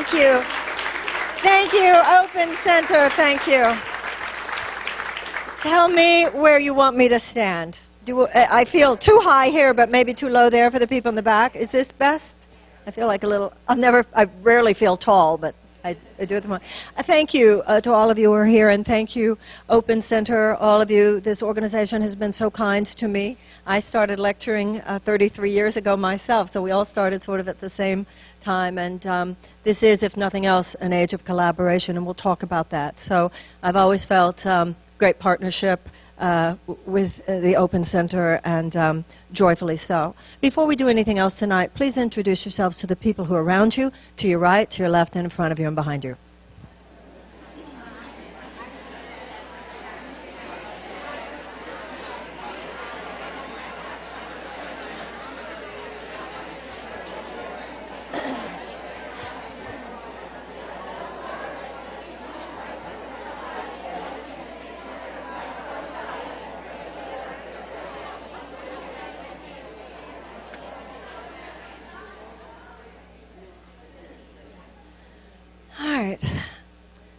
Thank you. Thank you, Open Center. Thank you. Tell me where you want me to stand. I feel too high here, but maybe too low there for the people in the back. Is this best? I feel like a little, I rarely feel tall, but I do it the most. Thank you to all of you who are here, and thank you, Open Center, all of you. This organization has been so kind to me. I started lecturing 33 years ago myself, so we all started sort of at the same time, and this is, if nothing else, an age of collaboration, and we'll talk about that. So I've always felt great partnership with the Open Center, and joyfully so. Before we do anything else tonight, please introduce yourselves to the people who are around you, to your right, to your left, and in front of you and behind you.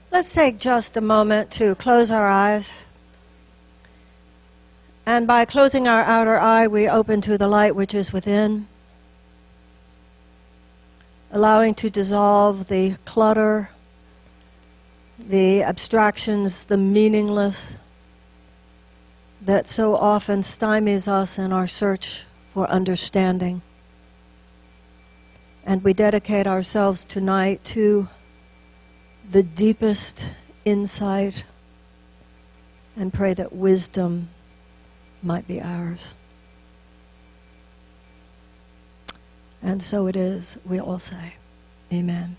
Let's take just a moment to close our eyes. And by closing our outer eye, we open to the light which is within, allowing to dissolve the clutter, the abstractions, the meaningless that so often stymies us in our search for understanding. And we dedicate ourselves tonight to the deepest insight and pray that wisdom might be ours. And so it is, we all say, amen.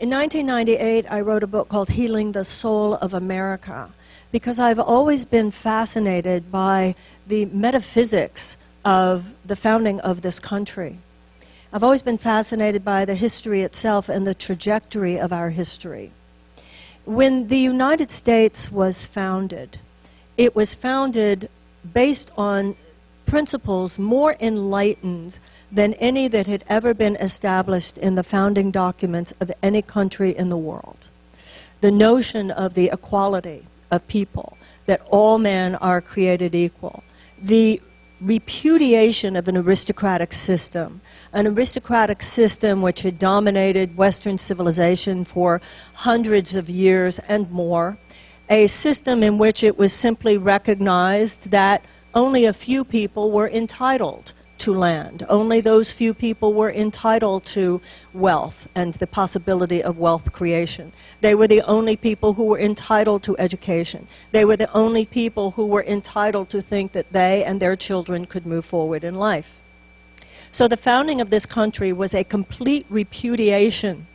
In 1998, I wrote a book called Healing the Soul of America, because I've always been fascinated by the metaphysics of the founding of this country. I've always been fascinated by the history itself and the trajectory of our history. When the United States was founded, it was founded based on principles more enlightened than any that had ever been established in the founding documents of any country in the world. The notion of the equality of people, that all men are created equal, the repudiation of an aristocratic system which had dominated Western civilization for hundreds of years and more, a system in which it was simply recognized that only a few people were entitled to land. Only those few people were entitled to wealth and the possibility of wealth creation. They were the only people who were entitled to education. They were the only people who were entitled to think that they and their children could move forward in life. So the founding of this country was a complete repudiation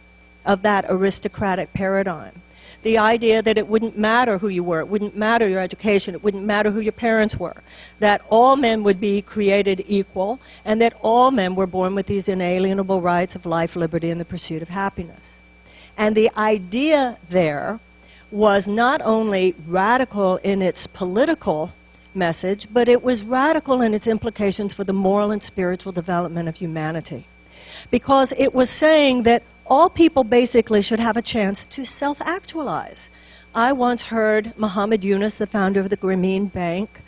of that aristocratic paradigm. The idea that it wouldn't matter who you were, it wouldn't matter your education, it wouldn't matter who your parents were, that all men would be created equal, and that all men were born with these inalienable rights of life, liberty, and the pursuit of happiness. And the idea there was not only radical in its political message, but it was radical in its implications for the moral and spiritual development of humanity. Because it was saying that all people basically should have a chance to self-actualize. I once heard Muhammad Yunus, the founder of the Grameen Bank,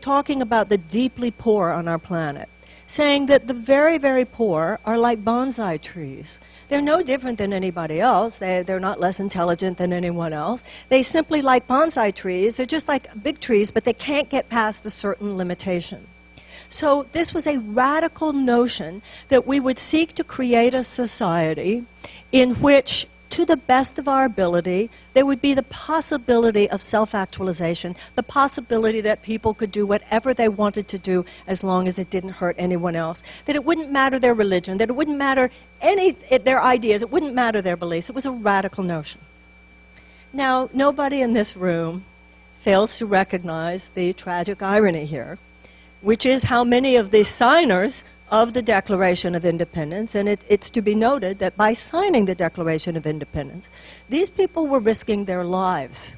talking about the deeply poor on our planet, saying that the very, very poor are like bonsai trees. They're no different than anybody else. They're not less intelligent than anyone else. They simply, like bonsai trees, they're just like big trees, but they can't get past a certain limitation. So this was a radical notion that we would seek to create a society in which, to the best of our ability, there would be the possibility of self-actualization, the possibility that people could do whatever they wanted to do as long as it didn't hurt anyone else, that it wouldn't matter their religion, that it wouldn't matter their ideas, it wouldn't matter their beliefs. It was a radical notion. Now, nobody in this room fails to recognize the tragic irony here, which is how many of the signers of the Declaration of Independence, and it's to be noted that by signing the Declaration of Independence, these people were risking their lives.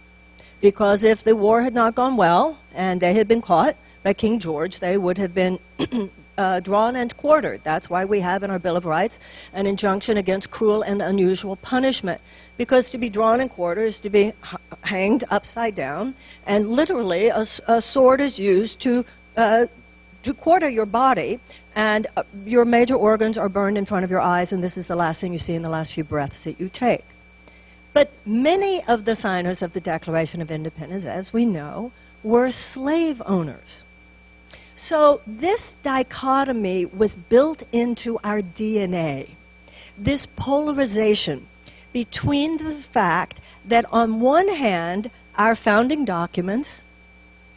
Because if the war had not gone well, and they had been caught by King George, they would have been drawn and quartered. That's why we have in our Bill of Rights an injunction against cruel and unusual punishment. Because to be drawn and quartered is to be hanged upside down, and literally a sword is used to quarter your body, and your major organs are burned in front of your eyes, and this is the last thing you see in the last few breaths that you take. But many of the signers of the Declaration of Independence, as we know, were slave owners. So this dichotomy was built into our DNA, this polarization between the fact that on one hand, our founding documents,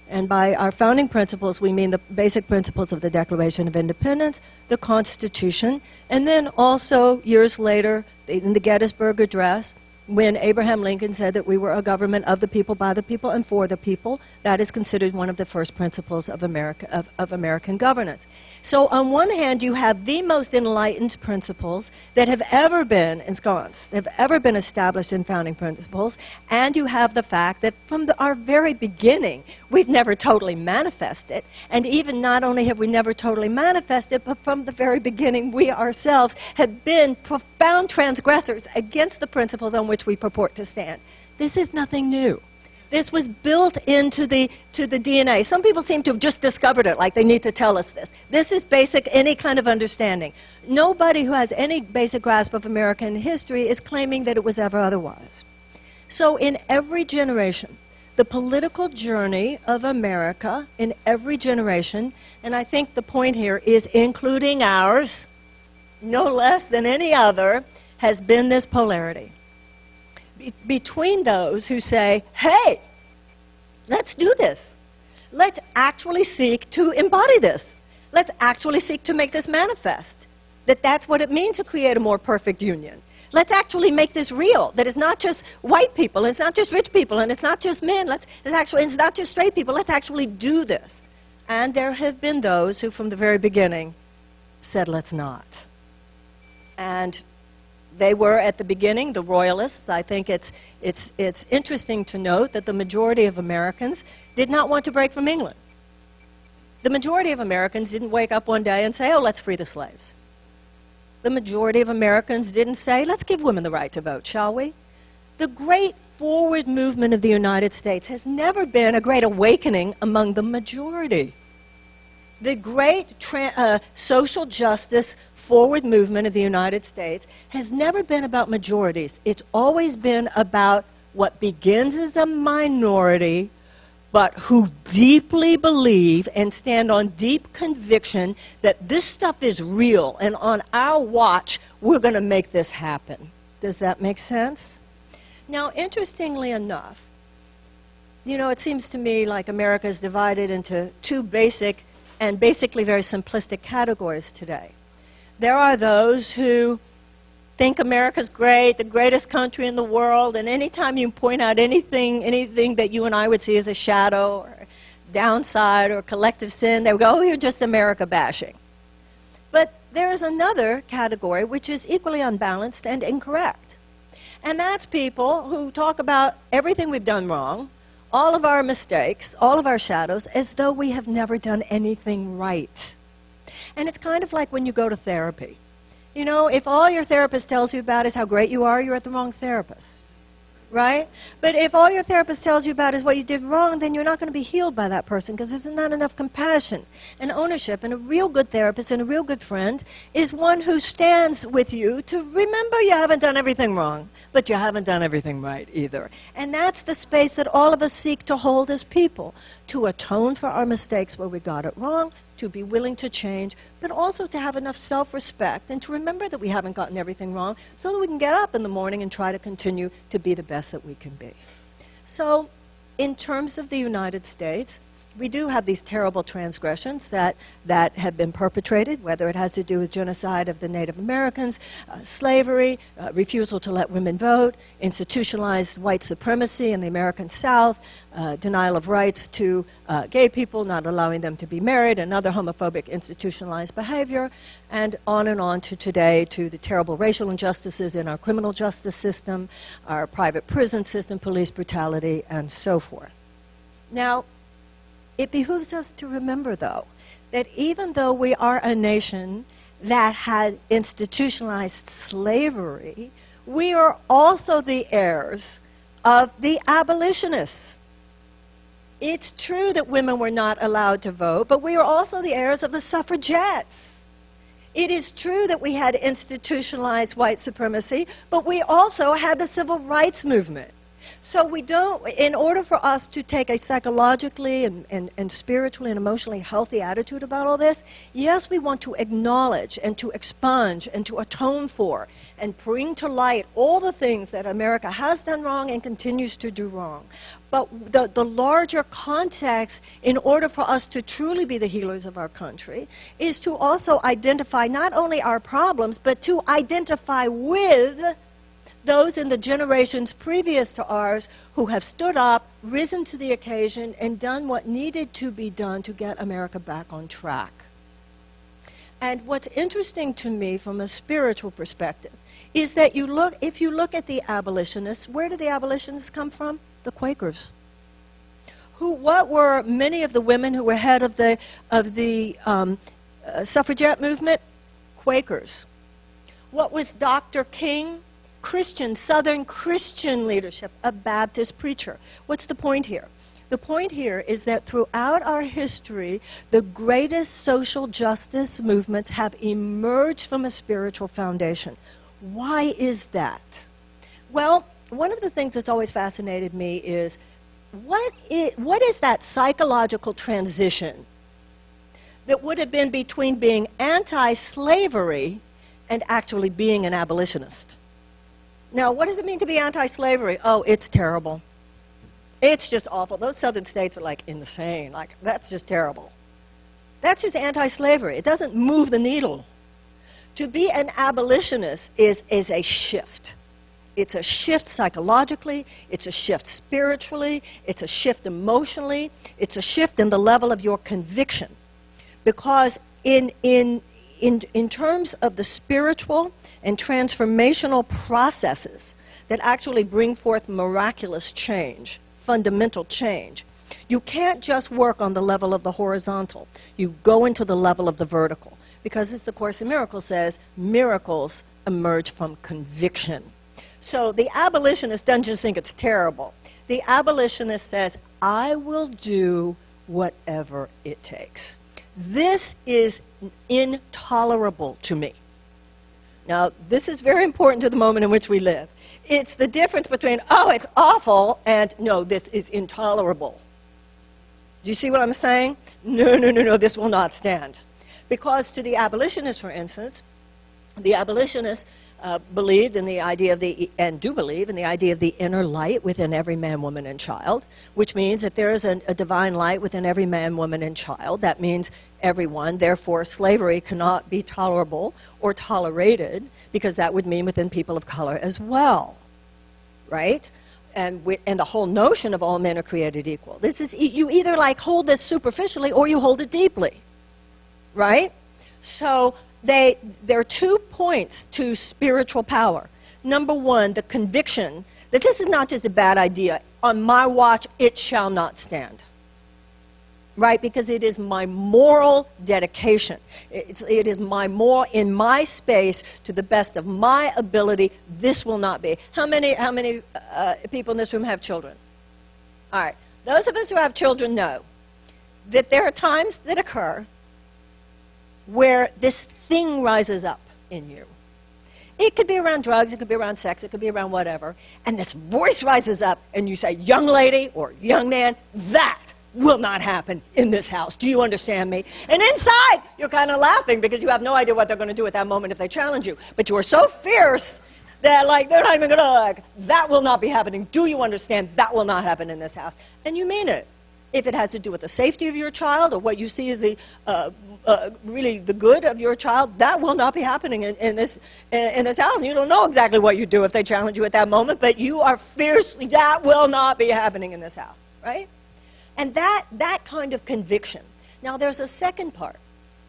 and by our founding principles, we mean the basic principles of the Declaration of Independence, the Constitution, and then also years later in the Gettysburg Address, when Abraham Lincoln said that we were a government of the people, by the people, and for the people. That is considered one of the first principles of American governance. So on one hand, you have the most enlightened principles that have ever been ensconced, have ever been established in founding principles, and you have the fact that from our very beginning, we've never totally manifested, and even not only have we never totally manifested, but from the very beginning, we ourselves have been profound transgressors against the principles on which we purport to stand. This is nothing new. This was built into the DNA. Some people seem to have just discovered it, like they need to tell us this. This is basic, any kind of understanding. Nobody who has any basic grasp of American history is claiming that it was ever otherwise. So in every generation, the political journey of America, in every generation, and I think the point here is including ours, no less than any other, has been this polarity. Between those who say, hey, let's do this. Let's actually seek to embody this. Let's actually seek to make this manifest. That's what it means to create a more perfect union. Let's actually make this real. That it's not just white people, and it's not just rich people, and it's not just men. It's not just straight people. Let's actually do this. And there have been those who from the very beginning said, let's not. And they were, at the beginning, the royalists. I think it's interesting to note that the majority of Americans did not want to break from England. The majority of Americans didn't wake up one day and say, oh, let's free the slaves. The majority of Americans didn't say, let's give women the right to vote, shall we? The great forward movement of the United States has never been a great awakening among the majority. The great social justice forward movement of the United States has never been about majorities. It's always been about what begins as a minority, but who deeply believe and stand on deep conviction that this stuff is real, and on our watch, we're going to make this happen. Does that make sense? Now, interestingly enough, you know, it seems to me like America is divided into two basic and basically very simplistic categories today. There are those who think America's great, the greatest country in the world, and anytime you point out anything that you and I would see as a shadow or downside or collective sin, they would go, oh, you're just America bashing. But there is another category which is equally unbalanced and incorrect. And that's people who talk about everything we've done wrong, all of our mistakes, all of our shadows, as though we have never done anything right. And it's kind of like when you go to therapy. You know, if all your therapist tells you about is how great you are, you're at the wrong therapist, right? But if all your therapist tells you about is what you did wrong, then you're not going to be healed by that person because there's not enough compassion and ownership. And a real good therapist and a real good friend is one who stands with you to remember you haven't done everything wrong, but you haven't done everything right either. And that's the space that all of us seek to hold as people, to atone for our mistakes where we got it wrong, to be willing to change, but also to have enough self-respect and to remember that we haven't gotten everything wrong so that we can get up in the morning and try to continue to be the best that we can be. So in terms of the United States, we do have these terrible transgressions that have been perpetrated, whether it has to do with genocide of the Native Americans, slavery, refusal to let women vote, institutionalized white supremacy in the American South, denial of rights to gay people, not allowing them to be married, and other homophobic institutionalized behavior, and on to today, to the terrible racial injustices in our criminal justice system, our private prison system, police brutality, and so forth. Now, it behooves us to remember, though, that even though we are a nation that had institutionalized slavery, we are also the heirs of the abolitionists. It's true that women were not allowed to vote, but we are also the heirs of the suffragettes. It is true that we had institutionalized white supremacy, but we also had the civil rights movement. So we don't, in order for us to take a psychologically and spiritually and emotionally healthy attitude about all this, yes, we want to acknowledge and to expunge and to atone for and bring to light all the things that America has done wrong and continues to do wrong. But the larger context, in order for us to truly be the healers of our country, is to also identify not only our problems, but to identify with those in the generations previous to ours who have stood up, risen to the occasion, and done what needed to be done to get America back on track. And what's interesting to me from a spiritual perspective is that if you look at the abolitionists, where did the abolitionists come from? The Quakers. What were many of the women who were head of the suffragette movement? Quakers. What was Dr. King? Christian, Southern Christian leadership, a Baptist preacher. What's the point here? The point here is that throughout our history, the greatest social justice movements have emerged from a spiritual foundation. Why is that? Well, one of the things that's always fascinated me is what is that psychological transition that would have been between being anti-slavery and actually being an abolitionist? Now, what does it mean to be anti-slavery? Oh, it's terrible. It's just awful. Those southern states are like insane. Like, that's just terrible. That's just anti-slavery. It doesn't move the needle. To be an abolitionist is a shift. It's a shift psychologically. It's a shift spiritually. It's a shift emotionally. It's a shift in the level of your conviction. Because in terms of the spiritual and transformational processes that actually bring forth miraculous change, fundamental change, you can't just work on the level of the horizontal. You go into the level of the vertical. Because as the Course in Miracles says, miracles emerge from conviction. So the abolitionist doesn't just think it's terrible. The abolitionist says, I will do whatever it takes. This is intolerable to me. Now, this is very important to the moment in which we live. It's the difference between, oh, it's awful, and no, this is intolerable. Do you see what I'm saying? No, this will not stand. Because to the abolitionists, for instance, the abolitionists believed in the idea of and do believe in the idea of the inner light within every man, woman, and child, which means if there is a divine light within every man, woman, and child, that means everyone. Therefore, slavery cannot be tolerable or tolerated, because that would mean within people of color as well, right? And the whole notion of all men are created equal. This is, you either like hold this superficially or you hold it deeply, right? So there are 2 points to spiritual power. Number one, the conviction that this is not just a bad idea. On my watch, it shall not stand. Right? Because it is my moral dedication. It is my moral, in my space, to the best of my ability, this will not be. How many people in this room have children? All right. Those of us who have children know that there are times that occur where this thing rises up in you. It could be around drugs, it could be around sex, it could be around whatever, and this voice rises up and you say, young lady or young man, that will not happen in this house. Do you understand me? And inside, you're kind of laughing because you have no idea what they're going to do at that moment if they challenge you. But you are so fierce that, like, they're not even going to, like, that will not be happening. Do you understand? That will not happen in this house. And you mean it. If it has to do with the safety of your child or what you see as the really the good of your child, that will not be happening in this house. And you don't know exactly what you do if they challenge you at that moment, but you are fiercely, that will not be happening in this house, right? And that kind of conviction. Now, there's a second part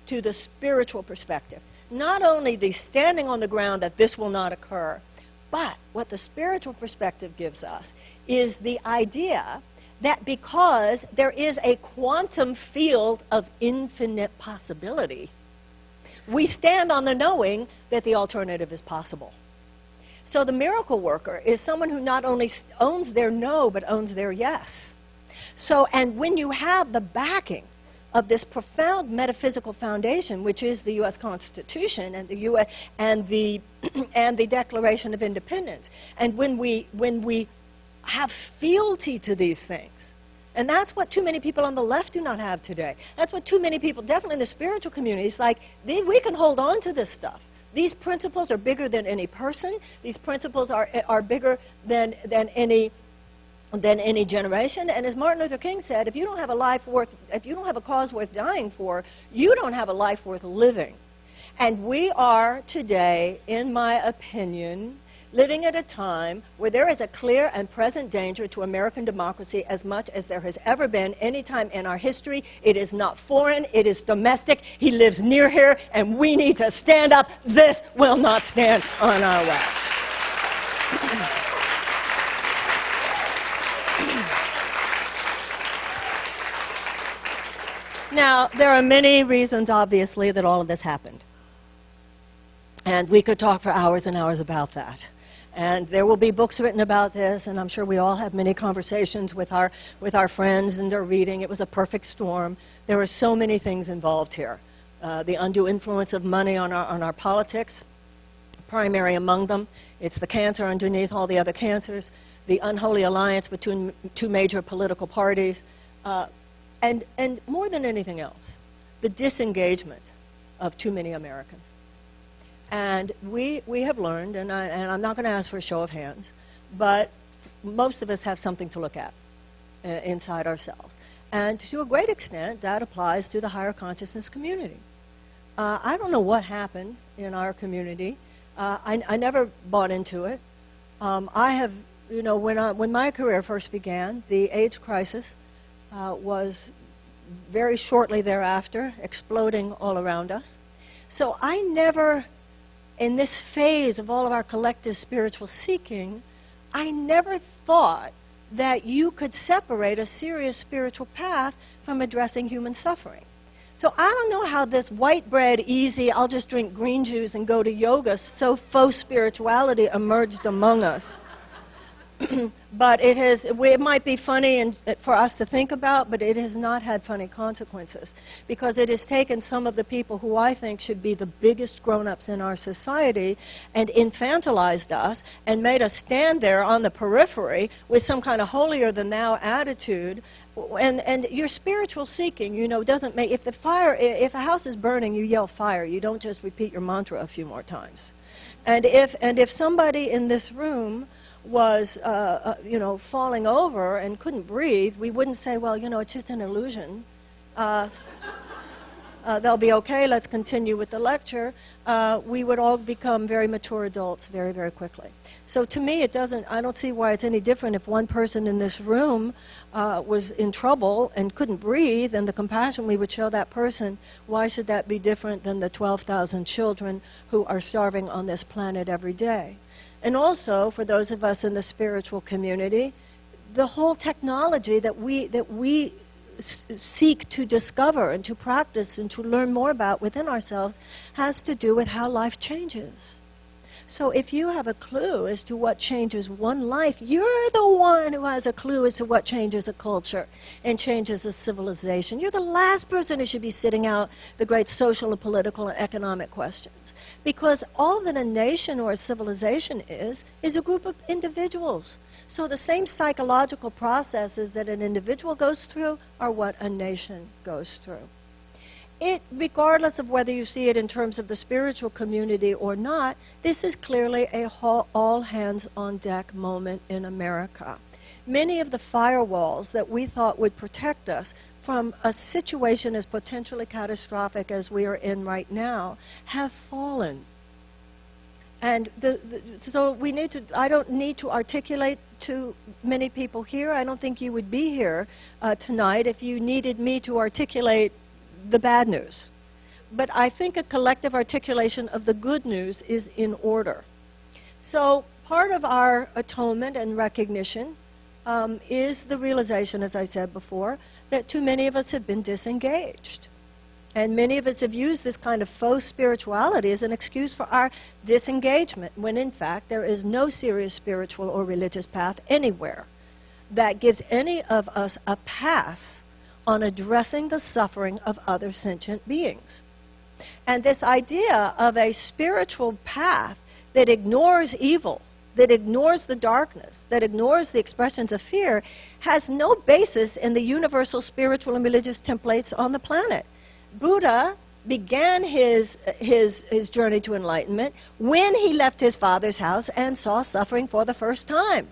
to the spiritual perspective. Not only the standing on the ground that this will not occur, but what the spiritual perspective gives us is the idea that because there is a quantum field of infinite possibility, we stand on the knowing that the alternative is possible. So the miracle worker is someone who not only owns their no, but owns their yes. So, and when you have the backing of this profound metaphysical foundation, which is the U.S. Constitution and the U.S. and the and the Declaration of Independence, and when we have fealty to these things, and that's what too many people on the left do not have today. That's what too many people, definitely in the spiritual community, it's like we can hold on to this stuff. These principles are bigger than any person. These principles are bigger than any generation. And as Martin Luther King said, if you don't have a cause worth dying for, you don't have a life worth living. And we are today, in my opinion, living at a time where there is a clear and present danger to American democracy as much as there has ever been any time in our history. It is not foreign, it is domestic. He lives near here, and we need to stand up. This will not stand on our way. Now, there are many reasons, obviously, that all of this happened. And we could talk for hours and hours about that. And there will be books written about this, and I'm sure we all have many conversations with our friends, and they're reading. It was a perfect storm. There are so many things involved here. The undue influence of money on our politics, primary among them. It's the cancer underneath all the other cancers. The unholy alliance between two major political parties. And more than anything else, the disengagement of too many Americans. And we have learned, and I'm not going to ask for a show of hands, but most of us have something to look at inside ourselves. And to a great extent, that applies to the higher consciousness community. I don't know what happened in our community. I never bought into it. I have, when my career first began, the AIDS crisis was very shortly thereafter exploding all around us. So I never, in this phase of all of our collective spiritual seeking, I never thought that you could separate a serious spiritual path from addressing human suffering. So I don't know how this white bread, easy, I'll just drink green juice and go to yoga, so faux spirituality emerged among us. But it might be funny for us to think about, but it has not had funny consequences, because it has taken some of the people who I think should be the biggest grown-ups in our society and infantilized us and made us stand there on the periphery with some kind of holier-than-thou attitude. And your spiritual seeking, doesn't make, if a house is burning, you yell fire. You don't just repeat your mantra a few more times. And if somebody in this room was, falling over and couldn't breathe, we wouldn't say, well, it's just an illusion. They'll be okay, let's continue with the lecture. We would all become very mature adults very, very quickly. So to me, I don't see why it's any different if one person in this room was in trouble and couldn't breathe, and the compassion we would show that person, why should that be different than the 12,000 children who are starving on this planet every day? And also, for those of us in the spiritual community, the whole technology that we seek to discover and to practice and to learn more about within ourselves has to do with how life changes. So if you have a clue as to what changes one life, you're the one who has a clue as to what changes a culture and changes a civilization. You're the last person who should be sitting out the great social and political and economic questions. Because all that a nation or a civilization is a group of individuals. So the same psychological processes that an individual goes through are what a nation goes through. Regardless of whether you see it in terms of the spiritual community or not, this is clearly a all-hands-on-deck moment in America. Many of the firewalls that we thought would protect us from a situation as potentially catastrophic as we are in right now have fallen. And so we need to, I don't need to articulate to many people here. I don't think you would be here tonight if you needed me to articulate the bad news. But I think a collective articulation of the good news is in order. So part of our atonement and recognition is the realization, as I said before, that too many of us have been disengaged. And many of us have used this kind of faux spirituality as an excuse for our disengagement, when in fact there is no serious spiritual or religious path anywhere that gives any of us a pass on addressing the suffering of other sentient beings. And this idea of a spiritual path that ignores evil, that ignores the darkness, that ignores the expressions of fear, has no basis in the universal spiritual and religious templates on the planet. Buddha began his journey to enlightenment when he left his father's house and saw suffering for the first time.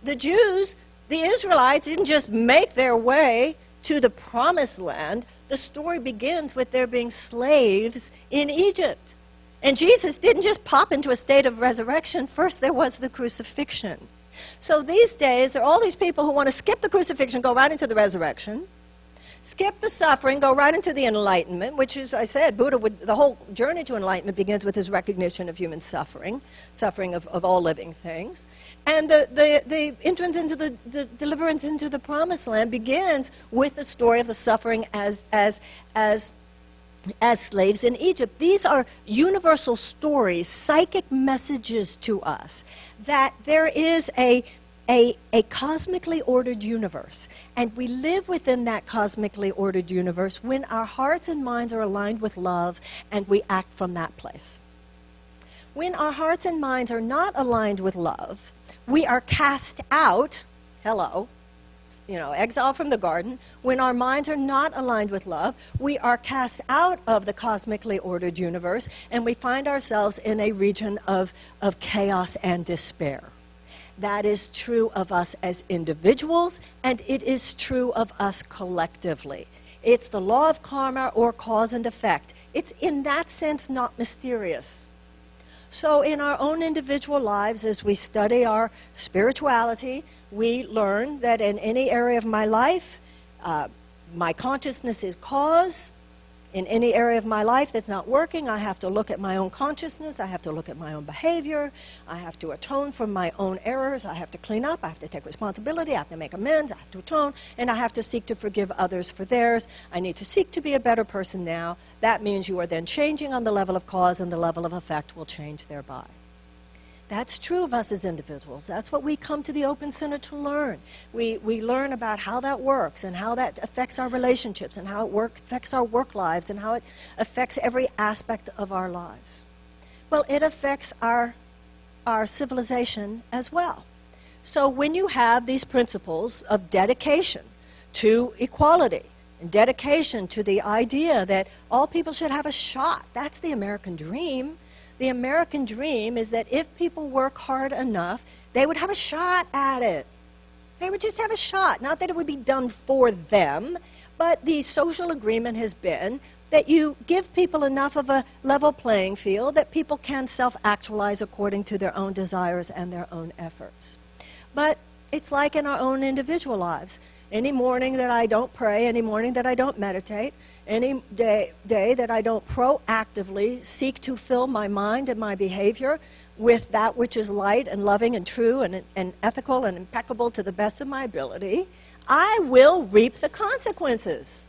The Jews, the Israelites, didn't just make their way to the promised land. The story begins with there being slaves in Egypt. And Jesus didn't just pop into a state of resurrection. First there was the crucifixion. So these days, there are all these people who want to skip the crucifixion, go right into the resurrection, skip the suffering, go right into the enlightenment, which, as I said, the whole journey to enlightenment begins with his recognition of human suffering of all living things. And the entrance into the deliverance into the promised land begins with the story of the suffering as slaves in Egypt. These are universal stories, psychic messages to us that there is a cosmically ordered universe, and we live within that cosmically ordered universe when our hearts and minds are aligned with love and we act from that place. When our hearts and minds are not aligned with love, we are cast out, exile from the garden. When our minds are not aligned with love, we are cast out of the cosmically ordered universe, and we find ourselves in a region of chaos and despair. That is true of us as individuals, and it is true of us collectively. It's the law of karma, or cause and effect. It's in that sense not mysterious. So in our own individual lives, as we study our spirituality, we learn that in any area of my life, my consciousness is cause. In any area of my life that's not working, I have to look at my own consciousness, I have to look at my own behavior, I have to atone for my own errors, I have to clean up, I have to take responsibility, I have to make amends, I have to atone, and I have to seek to forgive others for theirs. I need to seek to be a better person now. That means you are then changing on the level of cause, and the level of effect will change thereby. That's true of us as individuals. That's what we come to the Open Center to learn. We learn about how that works and how that affects our relationships and how it affects our work lives and how it affects every aspect of our lives. Well, it affects our civilization as well. So when you have these principles of dedication to equality and dedication to the idea that all people should have a shot, that's the American dream. The American dream is that if people work hard enough, they would have a shot at it. They would just have a shot. Not that it would be done for them, but the social agreement has been that you give people enough of a level playing field that people can self-actualize according to their own desires and their own efforts. But it's like in our own individual lives. Any morning that I don't pray, any morning that I don't meditate, any day that I don't proactively seek to fill my mind and my behavior with that which is light and loving and true and ethical and impeccable to the best of my ability, I will reap the consequences.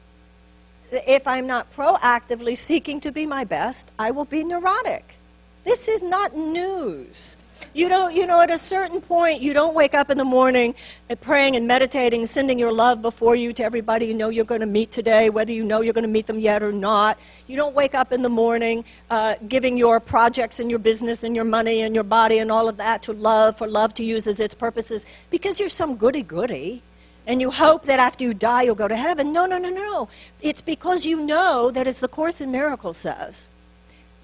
If I'm not proactively seeking to be my best, I will be neurotic. This is not news. You know, at a certain point, you don't wake up in the morning praying and meditating, sending your love before you to everybody you know you're going to meet today, whether you know you're going to meet them yet or not. You don't wake up in the morning giving your projects and your business and your money and your body and all of that to love, for love to use as its purposes, because you're some goody-goody. And you hope that after you die, you'll go to heaven. No. It's because you know that, as the Course in Miracles says,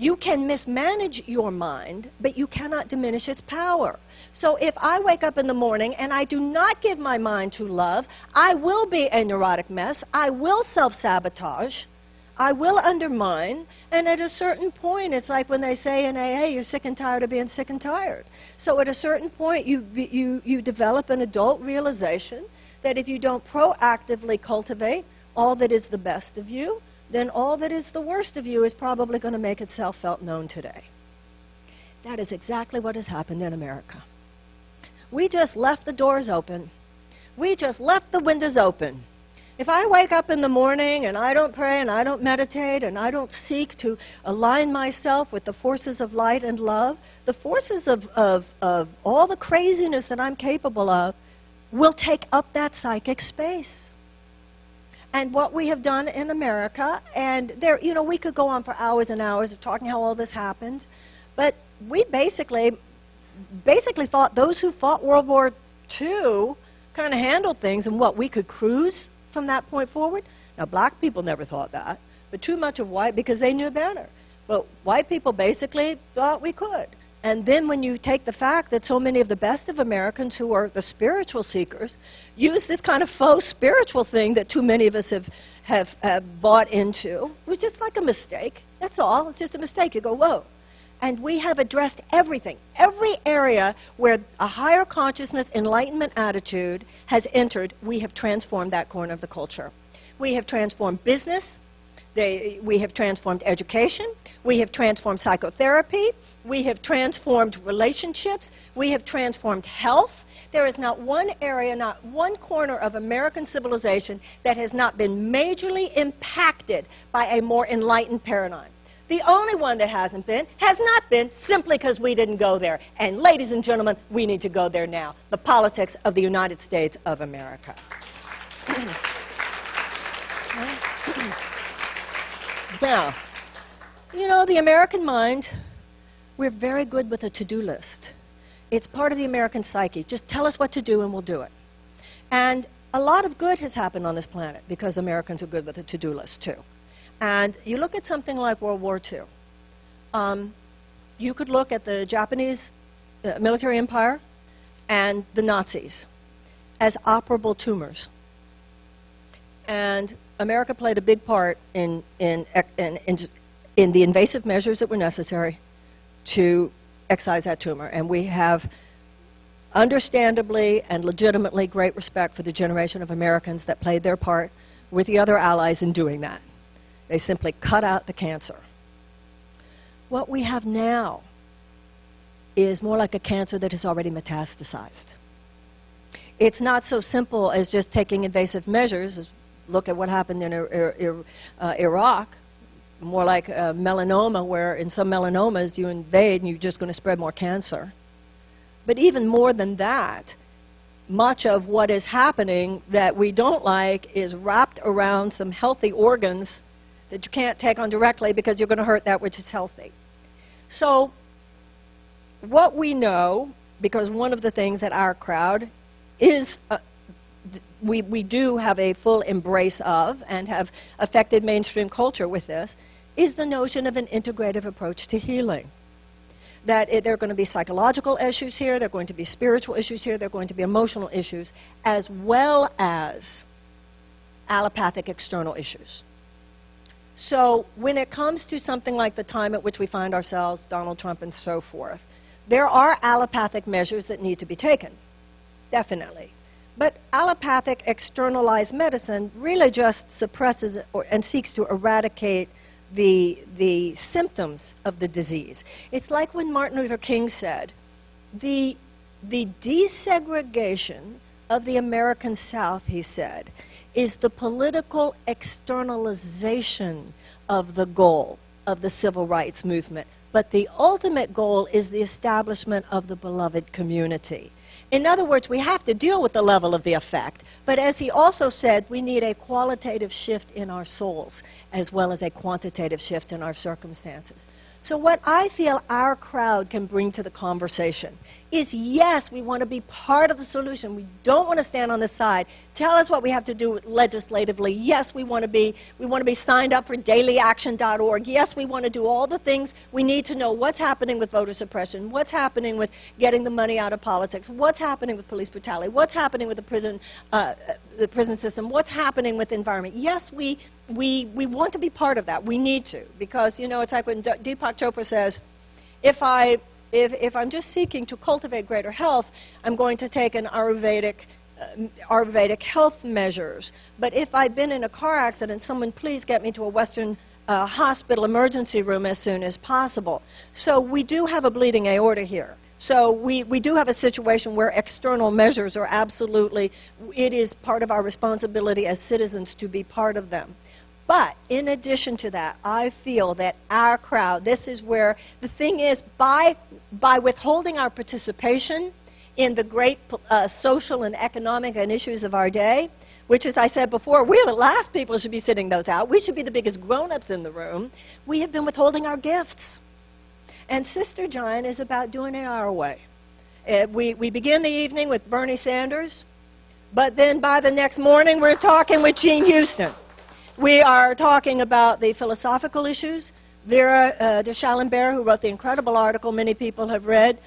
you can mismanage your mind, but you cannot diminish its power. So if I wake up in the morning and I do not give my mind to love, I will be a neurotic mess. I will self-sabotage. I will undermine. And at a certain point, it's like when they say in AA, you're sick and tired of being sick and tired. So at a certain point, you develop an adult realization that if you don't proactively cultivate all that is the best of you, then all that is the worst of you is probably going to make itself felt known today. That is exactly what has happened in America. We just left the doors open. We just left the windows open. If I wake up in the morning and I don't pray and I don't meditate and I don't seek to align myself with the forces of light and love, the forces of all the craziness that I'm capable of will take up that psychic space. And what we have done in America, and there, you know, we could go on for hours and hours of talking how all this happened, but we basically thought those who fought World War II kind of handled things and what we could cruise from that point forward. Now, black people never thought that, but too much of white, because they knew better. But white people basically thought we could. And then when you take the fact that so many of the best of Americans who are the spiritual seekers use this kind of faux spiritual thing that too many of us have bought into, it was just like a mistake. That's all. It's just a mistake. You go, whoa. And we have addressed everything. Every area where a higher consciousness, enlightenment attitude has entered, we have transformed that corner of the culture. We have transformed business. We have transformed education. We have transformed psychotherapy. We have transformed relationships. We have transformed health. There is not one area, not one corner of American civilization that has not been majorly impacted by a more enlightened paradigm. The only one that has not been simply because we didn't go there. And ladies and gentlemen, we need to go there now. The politics of the United States of America. Now, you know, the American mind, we're very good with a to-do list. It's part of the American psyche. Just tell us what to do and we'll do it. And a lot of good has happened on this planet because Americans are good with a to-do list too. And you look at something like World War II. You could look at the Japanese military empire and the Nazis as operable tumors. And America played a big part in the invasive measures that were necessary to excise that tumor. And we have understandably and legitimately great respect for the generation of Americans that played their part with the other allies in doing that. They simply cut out the cancer. What we have now is more like a cancer that has already metastasized. It's not so simple as just taking invasive measures. Look at what happened in Iraq. More like melanoma, where in some melanomas you invade and you're just going to spread more cancer. But even more than that, much of what is happening that we don't like is wrapped around some healthy organs that you can't take on directly because you're going to hurt that which is healthy. So what we know, because one of the things that our crowd is, we do have a full embrace of and have affected mainstream culture with this, is the notion of an integrative approach to healing. That there are going to be psychological issues here, there are going to be spiritual issues here, there are going to be emotional issues, as well as allopathic external issues. So when it comes to something like the time at which we find ourselves, Donald Trump and so forth, there are allopathic measures that need to be taken, definitely. But allopathic externalized medicine really just suppresses and seeks to eradicate the symptoms of the disease. It's like when Martin Luther King said, the desegregation of the American South, he said, is the political externalization of the goal of the civil rights movement. But the ultimate goal is the establishment of the beloved community. In other words, we have to deal with the level of the effect. But as he also said, we need a qualitative shift in our souls as well as a quantitative shift in our circumstances. So what I feel our crowd can bring to the conversation is, yes, we want to be part of the solution. We don't want to stand on the side. Tell us what we have to do legislatively. Yes, we want to be signed up for dailyaction.org. Yes, we want to do all the things. We need to know what's happening with voter suppression, what's happening with getting the money out of politics, what's happening with police brutality, what's happening with the prison system, what's happening with the environment. Yes, we want to be part of that. We need to, because, you know, it's like when Deepak Chopra says, if I'm just seeking to cultivate greater health, I'm going to take an Ayurvedic health measures. But if I've been in a car accident, someone please get me to a Western hospital emergency room as soon as possible. So we do have a bleeding aorta here. So we do have a situation where external measures are absolutely, it is part of our responsibility as citizens to be part of them. But in addition to that, I feel that our crowd, this is where the thing is, by withholding our participation in the great social and economic and issues of our day, which, as I said before, we're the last people who should be sitting those out. We should be the biggest grown-ups in the room. We have been withholding our gifts. And Sister Giant is about doing it our way. We begin the evening with Bernie Sanders, but then by the next morning we're talking with Jean Houston. We are talking about the philosophical issues. Vera de Schallenberg, who wrote the incredible article many people have read,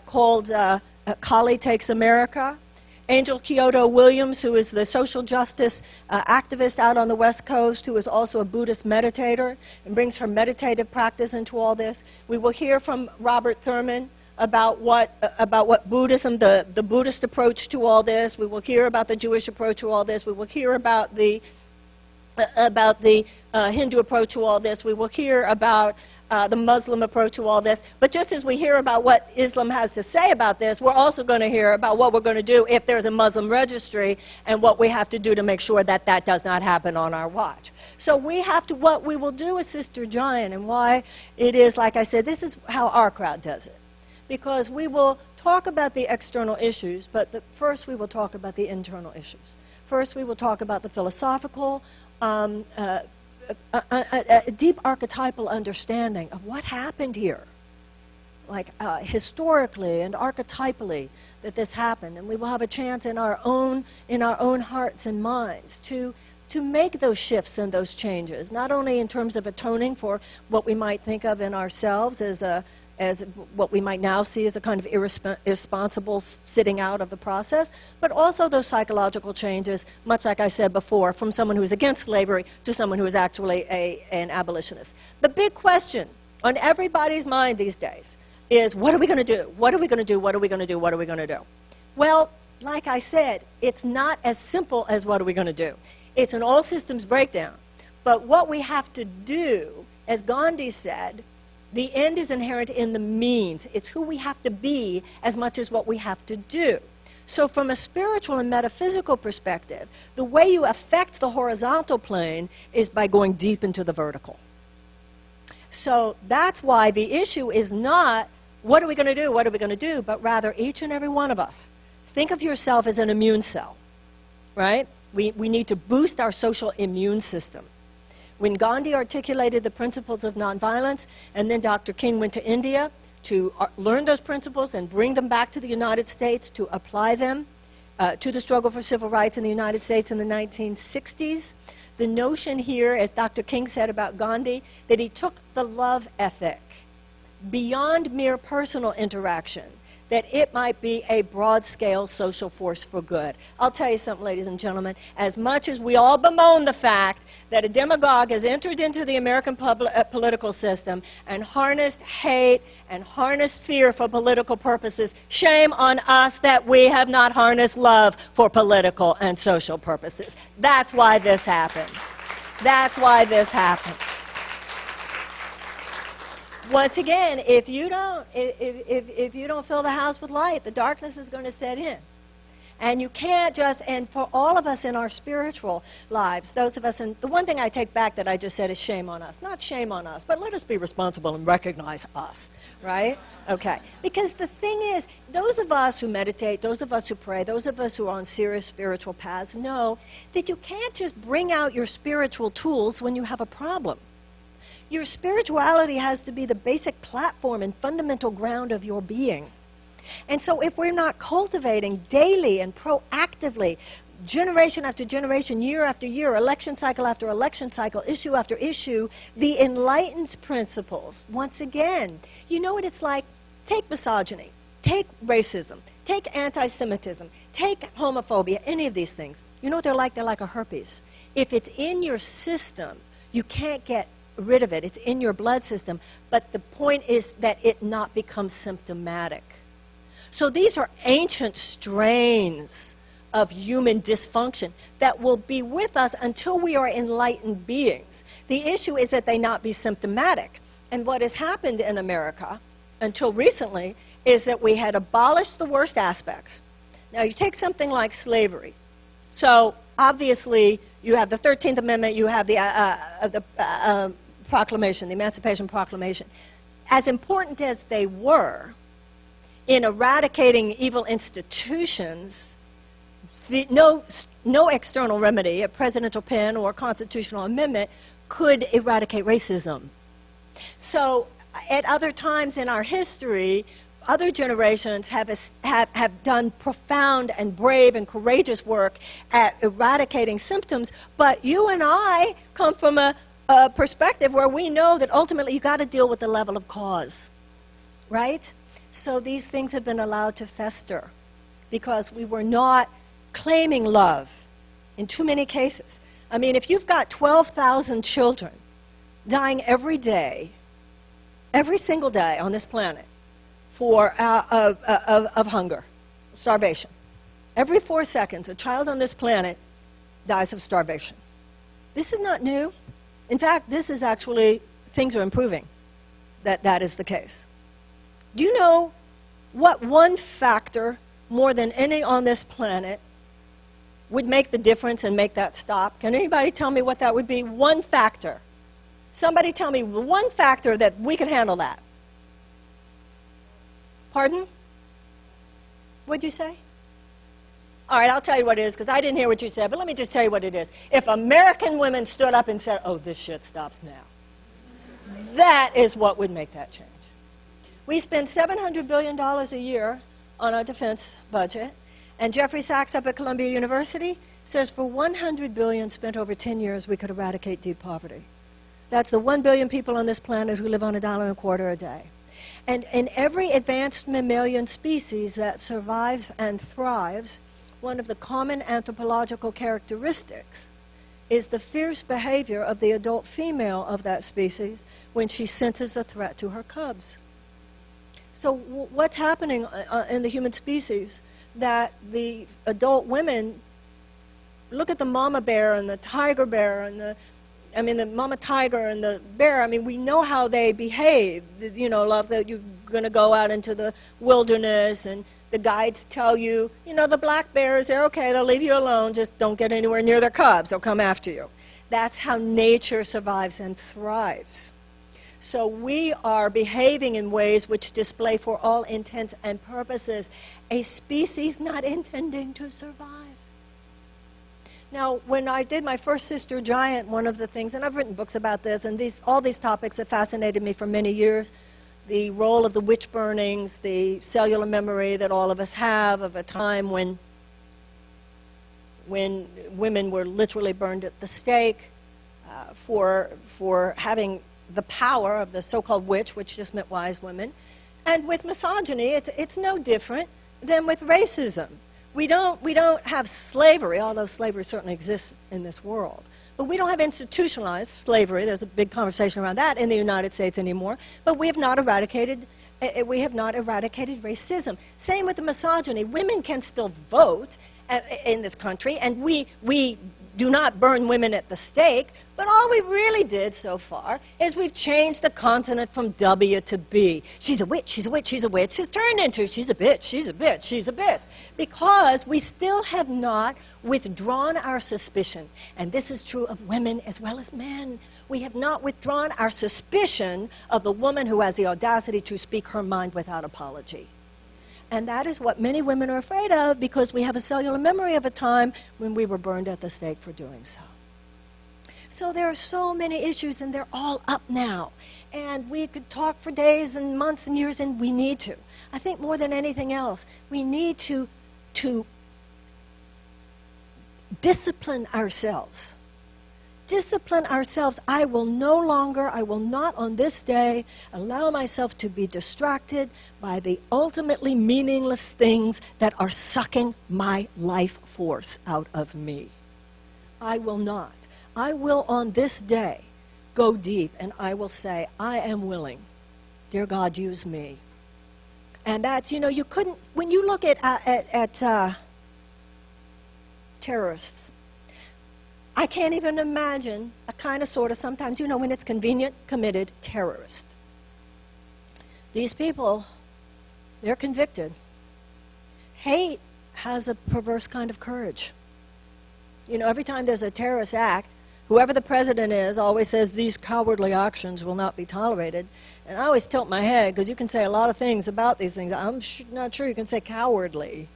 called Kali Takes America. Angel Kyoto Williams, who is the social justice activist out on the West Coast, who is also a Buddhist meditator and brings her meditative practice into all this. We will hear from Robert Thurman about what Buddhism, the Buddhist approach to all this. We will hear about the Jewish approach to all this. We will hear about the Hindu approach to all this. We will hear about the Muslim approach to all this. But just as we hear about what Islam has to say about this, we're also going to hear about what we're going to do if there's a Muslim registry and what we have to do to make sure that that does not happen on our watch. So we have to, what we will do with Sister Giant, and why it is, like I said, this is how our crowd does it. Because we will talk about the external issues, but first we will talk about the internal issues. First we will talk about the philosophical, a deep archetypal understanding of what happened here, like historically and archetypally, that this happened, and we will have a chance in our own hearts and minds to make those shifts and those changes, not only in terms of atoning for what we might think of in ourselves as what we might now see as a kind of irresponsible sitting out of the process, but also those psychological changes, much like I said before, from someone who is against slavery to someone who is actually an abolitionist. The big question on everybody's mind these days is, what are we going to do? What are we going to do? What are we going to do? What are we going to do? Well, like I said, it's not as simple as what are we going to do. It's an all systems breakdown. But what we have to do, as Gandhi said, the end is inherent in the means. It's who we have to be as much as what we have to do. So from a spiritual and metaphysical perspective, the way you affect the horizontal plane is by going deep into the vertical. So that's why the issue is not, what are we going to do, what are we going to do, but rather each and every one of us. Think of yourself as an immune cell, right? We need to boost our social immune system. When Gandhi articulated the principles of nonviolence, and then Dr. King went to India to learn those principles and bring them back to the United States to apply them to the struggle for civil rights in the United States in the 1960s, the notion here, as Dr. King said about Gandhi, that he took the love ethic beyond mere personal interaction, that it might be a broad-scale social force for good. I'll tell you something, ladies and gentlemen, as much as we all bemoan the fact that a demagogue has entered into the American political system and harnessed hate and harnessed fear for political purposes, shame on us that we have not harnessed love for political and social purposes. That's why this happened. That's why this happened. Once again, if you don't fill the house with light, the darkness is going to set in. And you can't just, and for all of us in our spiritual lives, those of us, and the one thing I take back that I just said is shame on us. Not shame on us, but let us be responsible and recognize us, right? Okay. Because the thing is, those of us who meditate, those of us who pray, those of us who are on serious spiritual paths know that you can't just bring out your spiritual tools when you have a problem. Your spirituality has to be the basic platform and fundamental ground of your being. And so if we're not cultivating daily and proactively, generation after generation, year after year, election cycle after election cycle, issue after issue, the enlightened principles, once again, you know what it's like? Take misogyny, take racism, take anti-Semitism, take homophobia, any of these things. You know what they're like? They're like a herpes. If it's in your system, you can't get rid of it. It's in your blood system. But the point is that it not become symptomatic. So these are ancient strains of human dysfunction that will be with us until we are enlightened beings. The issue is that they not be symptomatic. And what has happened in America until recently is that we had abolished the worst aspects. Now, you take something like slavery. So, obviously, you have the 13th Amendment, you have the Proclamation, the Emancipation Proclamation. As important as they were in eradicating evil institutions, no external remedy, a presidential pen or a constitutional amendment, could eradicate racism. So, at other times in our history, other generations have done profound and brave and courageous work at eradicating symptoms, but you and I come from a perspective where we know that ultimately you've got to deal with the level of cause, right? So these things have been allowed to fester because we were not claiming love in too many cases. I mean, if you've got 12,000 children dying every day, every single day on this planet, of hunger, starvation. Every 4 seconds, a child on this planet dies of starvation. This is not new. In fact, this is actually, things are improving, that is the case. Do you know what one factor, more than any on this planet, would make the difference and make that stop? Can anybody tell me what that would be? One factor. Somebody tell me one factor that we can handle that. Pardon? What'd you say? All right, I'll tell you what it is, because I didn't hear what you said, but let me just tell you what it is. If American women stood up and said, oh, this shit stops now, that is what would make that change. We spend $700 billion a year on our defense budget, and Jeffrey Sachs up at Columbia University says for $100 billion spent over 10 years, we could eradicate deep poverty. That's the 1 billion people on this planet who live on $1.25 a day. And in every advanced mammalian species that survives and thrives, one of the common anthropological characteristics is the fierce behavior of the adult female of that species when she senses a threat to her cubs. So what's happening in the human species that the adult women look at the mama bear and the tiger bear and the mama tiger and the bear, I mean, we know how they behave. You know, love that you're going to go out into the wilderness and the guides tell you, you know, the black bears, they're okay, they'll leave you alone, just don't get anywhere near their cubs, they'll come after you. That's how nature survives and thrives. So we are behaving in ways which display for all intents and purposes a species not intending to survive. Now, when I did my first Sister Giant, one of the things, and I've written books about this, and all these topics have fascinated me for many years, the role of the witch burnings, the cellular memory that all of us have of a time when women were literally burned at the stake for having the power of the so-called witch, which just meant wise women. And with misogyny, it's no different than with racism. We don't have slavery, although slavery certainly exists in this world. But we don't have institutionalized slavery. There's a big conversation around that in the United States anymore. But we have not eradicated racism. Same with the misogyny. Women can still vote in this country, and we do not burn women at the stake, but all we really did so far is we've changed the consonant from W to B. She's a witch, she's a witch, she's a witch. It's turned into she's a bitch, she's a bitch, she's a bitch. Because we still have not withdrawn our suspicion, and this is true of women as well as men. We have not withdrawn our suspicion of the woman who has the audacity to speak her mind without apology. And that is what many women are afraid of, because we have a cellular memory of a time when we were burned at the stake for doing so. So there are so many issues, and they're all up now. And we could talk for days and months and years, and we need to. I think more than anything else, we need to discipline ourselves. Discipline ourselves. I will not on this day allow myself to be distracted by the ultimately meaningless things that are sucking my life force out of me. I will not. I will on this day go deep, and I will say, I am willing. Dear God, use me. And that's, you know, you couldn't, when you look at terrorists, I can't even imagine a kind of sort of, sometimes, you know, when it's convenient, committed terrorist. These people They're convicted. Hate has a perverse kind of courage. You know, every time there's a terrorist act, whoever the president is always says these cowardly actions will not be tolerated. And I always tilt my head because you can say a lot of things about these things. I'm not sure you can say cowardly.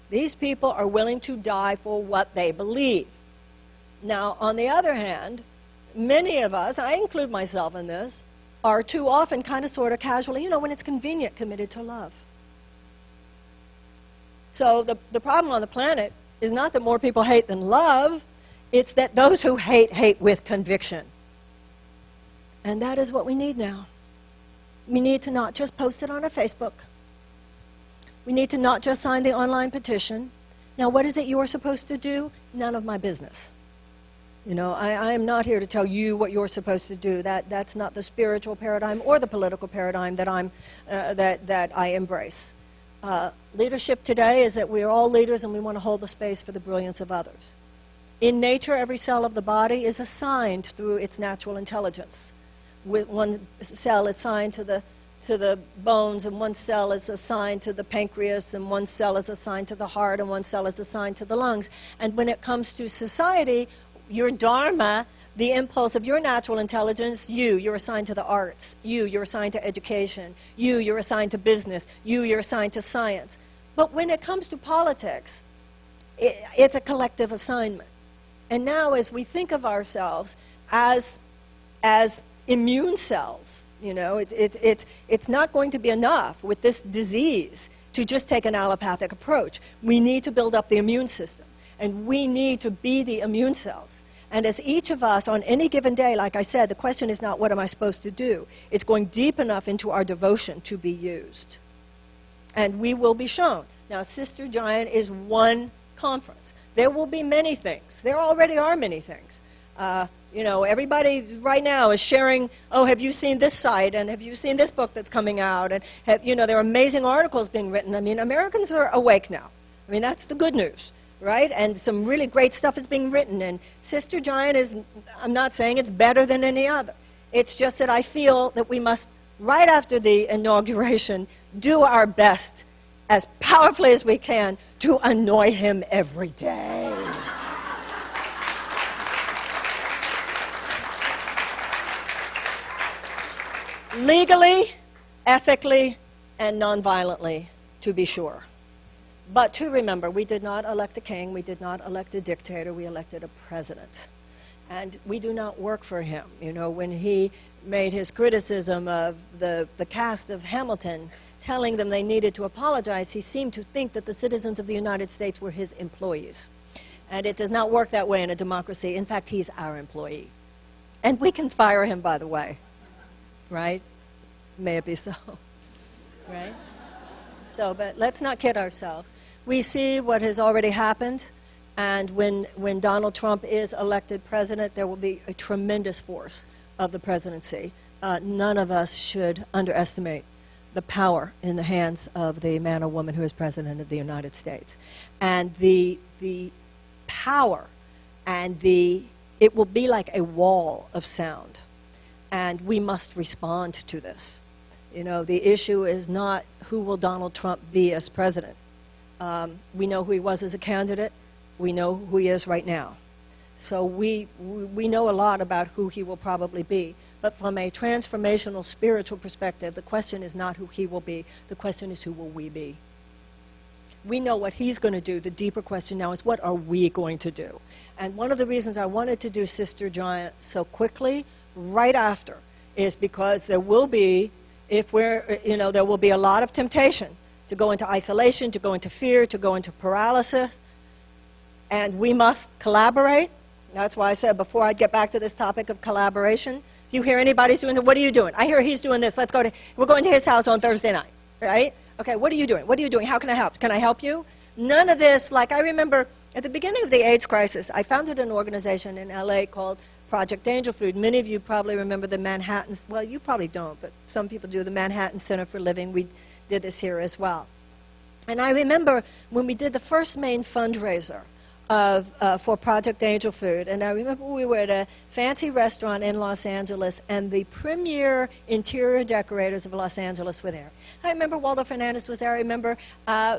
These people are willing to die for what they believe. Now, on the other hand, many of us, I include myself in this, are too often kind of sort of casually, you know, when it's convenient, committed to love. So the problem on the planet is not that more people hate than love, it's that those who hate, hate with conviction. And that is what we need now. We need to not just post it on our Facebook. We need to not just sign the online petition. Now, what is it you're supposed to do? None of my business. You know, I am not here to tell you what you're supposed to do. That's not the spiritual paradigm or the political paradigm that I embrace. Leadership today is that we are all leaders and we want to hold the space for the brilliance of others. In nature, every cell of the body is assigned through its natural intelligence. One cell is assigned to the bones, and one cell is assigned to the pancreas, and one cell is assigned to the heart, and one cell is assigned to the lungs. And when it comes to society, your dharma, the impulse of your natural intelligence, you're assigned to the arts. You're assigned to education. You're assigned to business. You're assigned to science. But when it comes to politics, it's a collective assignment. And now as we think of ourselves as immune cells, you know, it's not going to be enough with this disease to just take an allopathic approach. We need to build up the immune system. And we need to be the immune cells. And as each of us, on any given day, like I said, the question is not what am I supposed to do? It's going deep enough into our devotion to be used. And we will be shown. Now, Sister Giant is one conference. There will be many things. There already are many things. You know, everybody right now is sharing, oh, have you seen this site? And have you seen this book that's coming out? And, you know, there are amazing articles being written. I mean, Americans are awake now. I mean, that's the good news. Right? And some really great stuff is being written. And Sister Giant is, I'm not saying it's better than any other. It's just that I feel that we must, right after the inauguration, do our best as powerfully as we can to annoy him every day. Legally, ethically, and nonviolently, to be sure. But to remember, we did not elect a king, we did not elect a dictator, we elected a president. And we do not work for him. You know, when he made his criticism of the cast of Hamilton, telling them they needed to apologize, he seemed to think that the citizens of the United States were his employees. And it does not work that way in a democracy. In fact, he's our employee. And we can fire him, by the way. Right? May it be so. Right? So, but let's not kid ourselves. We see what has already happened, and when Donald Trump is elected president, there will be a tremendous force of the presidency. None of us should underestimate the power in the hands of the man or woman who is president of the United States. And the power and it will be like a wall of sound, and we must respond to this. You know, the issue is not who will Donald Trump be as president. We know who he was as a candidate. We know who he is right now. So we know a lot about who he will probably be. But from a transformational spiritual perspective, the question is not who he will be. The question is who will we be. We know what he's going to do. The deeper question now is what are we going to do? And one of the reasons I wanted to do Sister Giant so quickly, right after, is because there will be, there will be a lot of temptation to go into isolation, to go into fear, to go into paralysis. And we must collaborate. That's why I said before I get back to this topic of collaboration, if you hear anybody's doing it, what are you doing? I hear he's doing this. We're going to his house on Thursday night, right? Okay, what are you doing? What are you doing? How can I help? Can I help you? None of this, like I remember at the beginning of the AIDS crisis, I founded an organization in LA called Project Angel Food. Many of you probably remember the Manhattan, well, you probably don't, but some people do, the Manhattan Center for Living. We did this here as well. And I remember when we did the first main fundraiser, for Project Angel Food. And I remember we were at a fancy restaurant in Los Angeles, and the premier interior decorators of Los Angeles were there. I remember Waldo Fernandez was there. I remember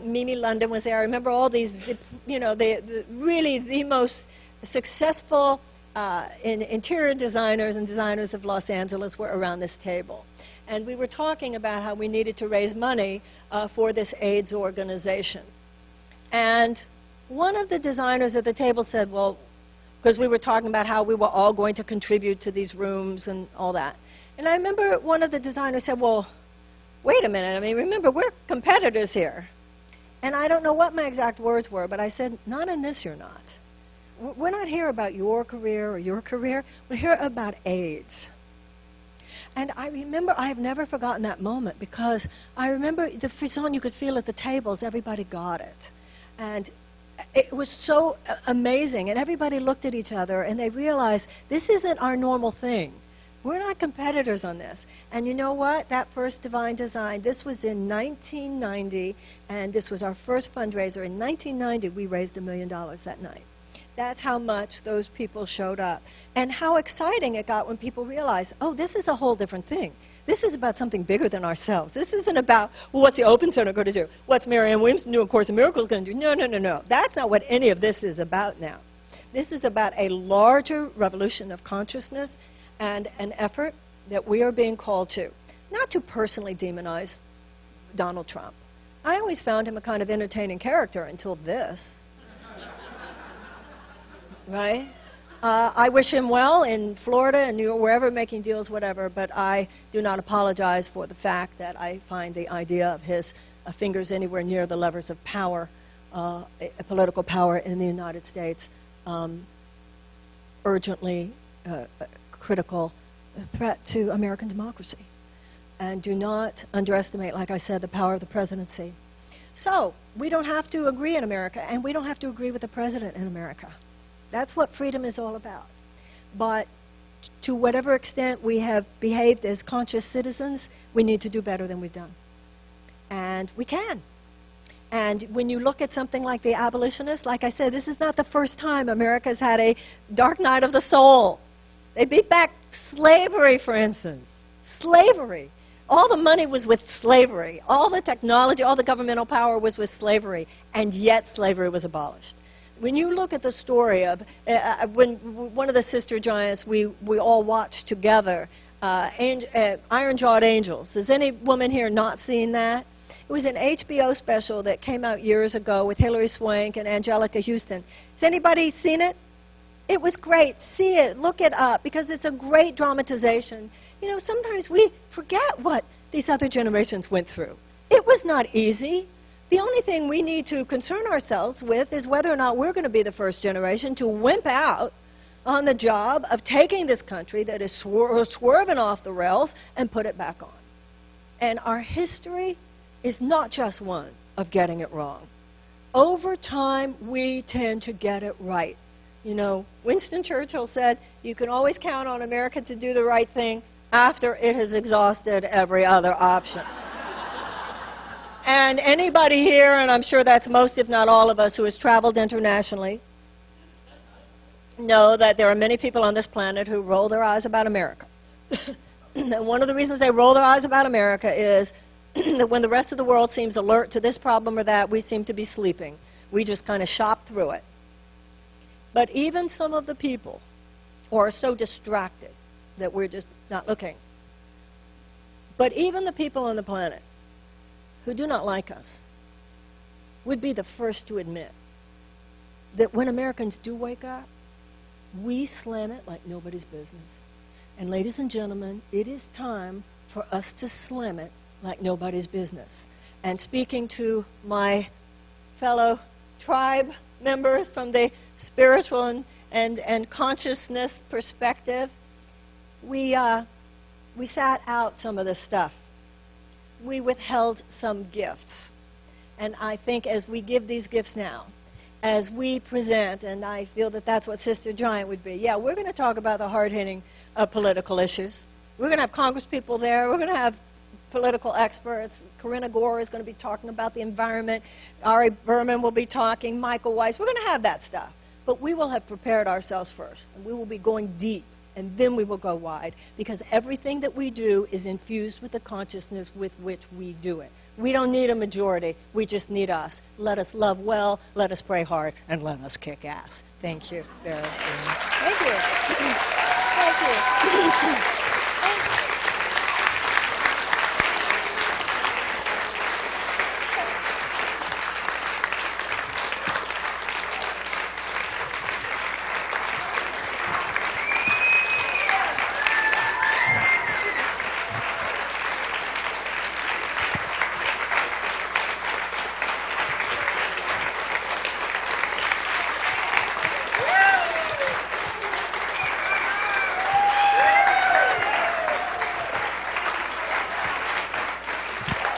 Mimi London was there. I remember all these, really the most successful interior designers and designers of Los Angeles were around this table. And we were talking about how we needed to raise money for this AIDS organization. And one of the designers at the table said, well, because we were talking about how we were all going to contribute to these rooms and all that. And I remember one of the designers said, well, wait a minute, I mean, remember, we're competitors here. And I don't know what my exact words were, but I said, not in this you're not. We're not here about your career or your career. We're here about AIDS. And I remember, I have never forgotten that moment, because I remember the frisson you could feel at the tables, everybody got it. And it was so amazing, and everybody looked at each other and they realized this isn't our normal thing. We're not competitors on this. And you know what? That first Divine Design, this was in 1990, and this was our first fundraiser. In 1990, we raised $1 million that night. That's how much those people showed up. And how exciting it got when people realized, oh, this is a whole different thing. This is about something bigger than ourselves. This isn't about, well, what's the Open Center going to do? What's Marianne Williamson doing Course in Miracles going to do? No, no, no, no. That's not what any of this is about now. This is about a larger revolution of consciousness and an effort that we are being called to. Not to personally demonize Donald Trump. I always found him a kind of entertaining character until this. Right? I wish him well in Florida and New York, wherever, making deals, whatever, but I do not apologize for the fact that I find the idea of his fingers anywhere near the levers of power, political power in the United States, urgently critical threat to American democracy. And do not underestimate, like I said, the power of the presidency. So, we don't have to agree in America, and we don't have to agree with the president in America. That's what freedom is all about. But to whatever extent we have behaved as conscious citizens, we need to do better than we've done. And we can. And when you look at something like the abolitionists, like I said, this is not the first time America's had a dark night of the soul. They beat back slavery, for instance. Slavery. All the money was with slavery. All the technology, all the governmental power was with slavery. And yet slavery was abolished. When you look at the story of when one of the sister giants we all watched together, Iron-Jawed Angels. Has any woman here not seen that? It was an HBO special that came out years ago with Hilary Swank and Angelica Houston. Has anybody seen it? It was great. See it. Look it up, because it's a great dramatization. You know, sometimes we forget what these other generations went through. It was not easy. The only thing we need to concern ourselves with is whether or not we're going to be the first generation to wimp out on the job of taking this country that is swerving off the rails and put it back on. And our history is not just one of getting it wrong. Over time, we tend to get it right. You know, Winston Churchill said, you can always count on America to do the right thing after it has exhausted every other option. And anybody here, and I'm sure that's most, if not all of us, who has traveled internationally, know that there are many people on this planet who roll their eyes about America. And one of the reasons they roll their eyes about America is that when the rest of the world seems alert to this problem or that, we seem to be sleeping. We just kind of shop through it. But even some of the people are so distracted that we're just not looking. But even the people on the planet who do not like us would be the first to admit that when Americans do wake up, we slam it like nobody's business. And ladies and gentlemen, it is time for us to slam it like nobody's business. And speaking to my fellow tribe members from the spiritual and consciousness perspective, we sat out some of the stuff. We withheld some gifts. And I think as we give these gifts now, as we present, and I feel that that's what Sister Giant would be. Yeah, we're going to talk about the hard-hitting political issues. We're going to have congresspeople there. We're going to have political experts. Corinna Gore is going to be talking about the environment. Ari Berman will be talking. Michael Weiss. We're going to have that stuff. But we will have prepared ourselves first, and we will be going deep, and then we will go wide, because everything that we do is infused with the consciousness with which we do it. We don't need a majority. We just need us. Let us love well, let us pray hard, and let us kick ass. Thank you very much. Thank you. Thank you.